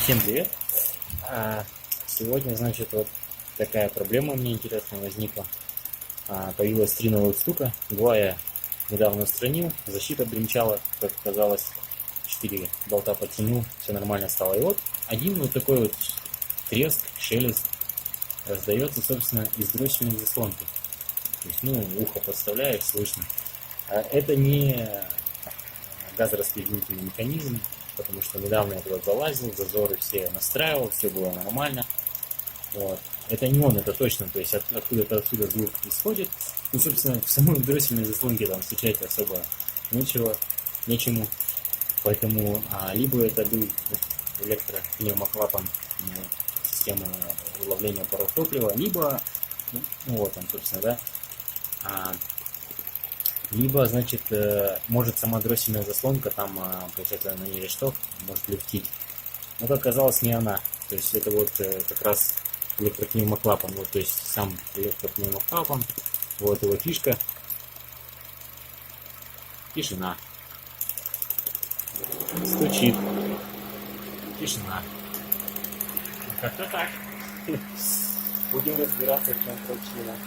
Всем привет! Сегодня, значит, вот такая проблема мне интересная возникла. Появилось 3 новых стука. 2 я недавно устранил. Защита бренчала, как оказалось. 4 болта подтянул, все нормально стало. И вот один вот такой вот треск, шелест раздается, собственно, из дроссельной заслонки. То есть, ухо подставляешь, слышно. Это не газораспределительный механизм, потому что недавно я туда залазил, зазоры все настраивал, все было нормально. Вот. Это не он, это точно, то есть откуда-то отсюда звук исходит. Собственно, в самой дроссельной заслонке там стучать особо нечему. Поэтому либо это был электропневмоклапан системы уловления паров топлива, либо, вот он, собственно, да, либо, значит, может сама дроссельная заслонка, там, получается, на ней решток, может люфтить. Но, как оказалось, не она. То есть это вот как раз электропневмоклапан. Вот, то есть сам электропневмоклапан, вот его фишка. Тишина. Стучит. Тишина. Как-то так. Будем разбираться, в чем причина.